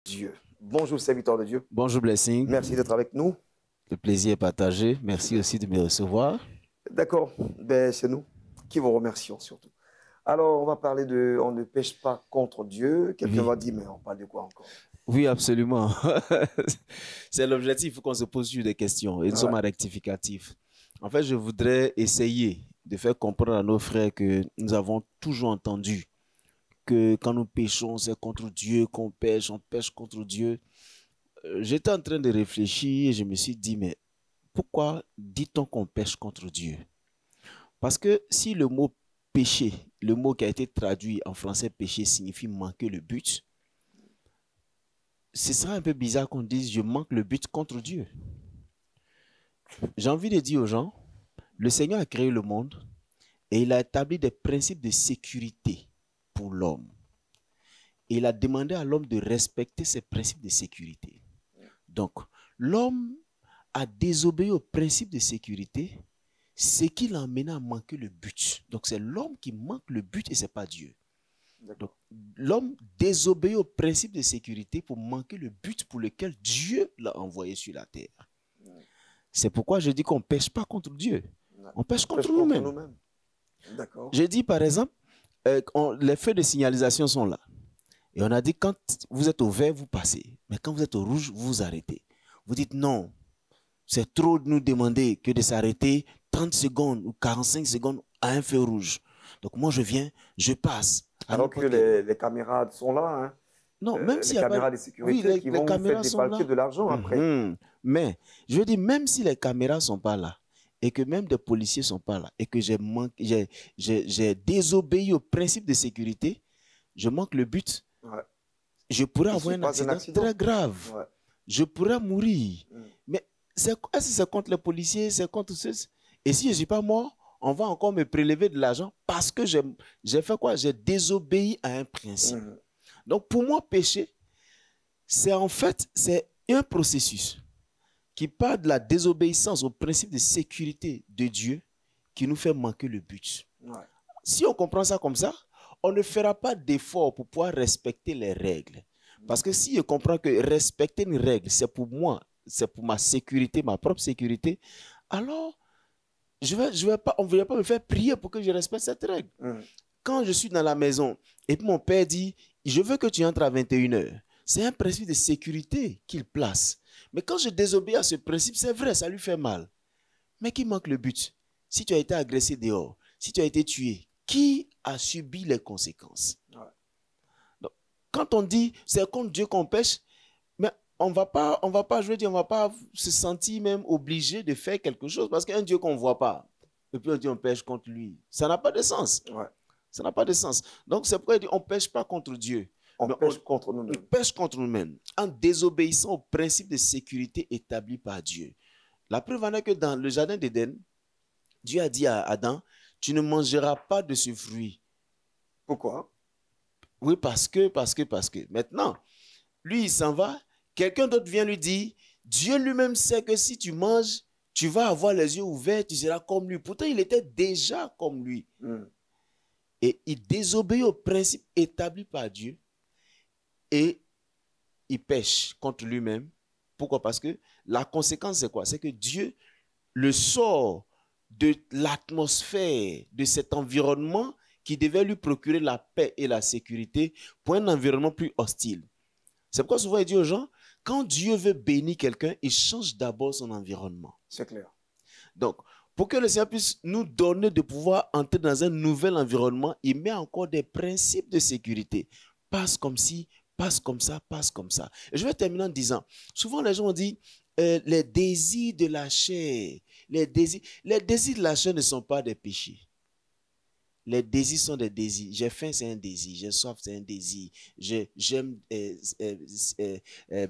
Dieu. Bonjour, serviteur de Dieu. Bonjour Blessing, Merci d'être avec nous. le plaisir est partagé. Merci aussi de me recevoir. D'accord, ben, c'est nous qui vous remercions surtout. Alors, on va parler de on ne pêche pas contre Dieu. Quelqu'un Oui, va dire, mais on parle de quoi encore? oui, absolument. C'est l'objectif, il faut qu'on se pose sur des questions et nous sommes Ouais, à rectificatif. En fait, je voudrais essayer de faire comprendre à nos frères que nous avons toujours entendu que quand nous péchons, c'est contre Dieu qu'on pêche, on pêche contre Dieu. J'étais en train de réfléchir et je me suis dit, mais pourquoi dit-on qu'on pêche contre Dieu? Parce que si le mot péché, le mot qui a été traduit en français péché signifie manquer le but, ce serait un peu bizarre qu'on dise je manque le but contre Dieu. J'ai envie de dire aux gens, le Seigneur a créé le monde et il a établi des principes de sécurité pour l'homme. Et il a demandé à l'homme de respecter ces principes de sécurité. Donc, l'homme a désobéi aux principes de sécurité, ce qui l'a amené à manquer le but. Donc, c'est l'homme qui manque le but et ce n'est pas Dieu. Donc, d'accord. l'homme désobéit aux principes de sécurité pour manquer le but pour lequel Dieu l'a envoyé sur la terre. C'est pourquoi je dis qu'on ne pêche pas contre Dieu. On pêche On pêche contre contre nous-mêmes. nous-mêmes. D'accord. Je dis par exemple, les feux de signalisation sont là. Et on a dit quand vous êtes au vert, vous passez. Mais quand vous êtes au rouge, vous vous arrêtez. Vous dites non, c'est trop de nous demander que de s'arrêter 30 secondes ou 45 secondes à un feu rouge. Donc moi je viens, je passe. Alors que les caméras sont là, hein. Non, même Les s'il n'y a pas... caméras de Oui, sécurité qui les vont vous faire caméras sont défalquer là. de l'argent après. Mais, je veux dire, même si les caméras ne sont pas là, et que même des policiers ne sont pas là, et que j'ai désobéi au principe de sécurité, je manque le but. Ouais. Je pourrais Il avoir se un passe un accident accident. très grave. Ouais. Je pourrais mourir. Mm. Mais est-ce que c'est contre les policiers, c'est contre ceux... Et si je ne suis pas mort, on va encore me prélever de l'argent parce que j'ai fait quoi? J'ai désobéi à un principe. Mm. Donc pour moi, péché, c'est en fait, c'est un processus qui part de la désobéissance au principe de sécurité de Dieu qui nous fait manquer le but. Ouais. Si on comprend ça comme ça, on ne fera pas d'effort pour pouvoir respecter les règles. Parce que si je comprends que respecter une règle, c'est pour moi, c'est pour ma sécurité, ma propre sécurité, alors on ne va pas me faire prier pour que je respecte cette règle. Mm. Quand je suis dans la maison et puis mon père dit, je veux que tu entres à 21h, c'est un principe de sécurité qu'il place. Mais quand je désobéis à ce principe, c'est vrai, ça lui fait mal. Mais qui manque le but? Si tu as été agressé dehors, si tu as été tué, qui a subi les conséquences? Ouais. Donc, quand on dit c'est contre Dieu qu'on pêche, mais on va pas, je veux dire, on va pas se sentir même obligé de faire quelque chose parce qu'un Dieu qu'on ne voit pas, et puis on dit on pêche contre lui, ça n'a pas de sens. Ouais. Ça n'a pas de sens. Donc c'est pourquoi il dit on ne pêche pas contre Dieu. On Mais pêche contre on nous-mêmes. pêche contre nous-mêmes en désobéissant au principe de sécurité établi par Dieu. La preuve en est que dans le jardin d'Éden, Dieu a dit à Adam, tu ne mangeras pas de ce fruit. Pourquoi? Oui, parce que. Maintenant, lui, il s'en va. Quelqu'un d'autre vient lui dire, Dieu lui-même sait que si tu manges, tu vas avoir les yeux ouverts, tu seras comme lui. Pourtant, il était déjà comme lui. Mm. Et il désobéit au principe établi par Dieu et il pêche contre lui-même. Pourquoi? Parce que la conséquence, c'est quoi? C'est que Dieu le sort de l'atmosphère, de cet environnement qui devait lui procurer la paix et la sécurité pour un environnement plus hostile. C'est pourquoi souvent il dit aux gens, quand Dieu veut bénir quelqu'un, il change d'abord son environnement. C'est clair. Donc, pour que le Seigneur puisse nous donner de pouvoir entrer dans un nouvel environnement, il met encore des principes de sécurité. Passe comme ci, passe comme ça, passe comme ça. Et je vais terminer en disant, souvent les gens ont dit, les désirs de la chair, les désirs de la chair ne sont pas des péchés. Les désirs sont des désirs. J'ai faim, c'est un désir. J'ai soif, c'est un désir. J'aime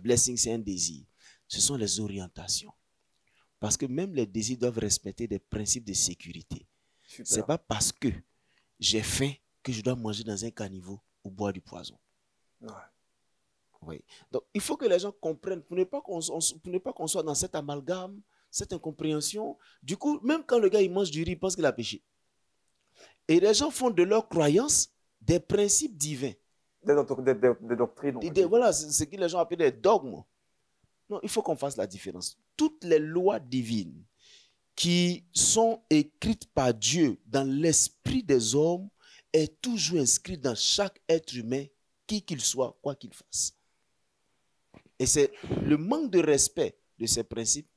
blessing, c'est un désir. Ce sont les orientations. Parce que même les désirs doivent respecter des principes de sécurité. Ce n'est pas parce que j'ai faim que je dois manger dans un caniveau ou boire du poison. Ouais. Oui. Donc, il faut que les gens comprennent pour ne pas qu'on soit dans cet amalgame, cette incompréhension. Du coup, même quand le gars il mange du riz, il pense qu'il a péché. Et les gens font de leur croyance des principes divins. des doctrines. on va dire. Voilà, c'est ce que les gens appellent des dogmes. Non, il faut qu'on fasse la différence. Toutes les lois divines qui sont écrites par Dieu dans l'esprit des hommes est toujours inscrite dans chaque être humain, qui qu'il soit, quoi qu'il fasse. Et c'est le manque de respect de ces principes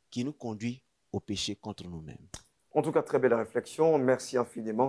qui nous conduit au péché contre nous-mêmes. En tout cas, très belle réflexion. Merci infiniment.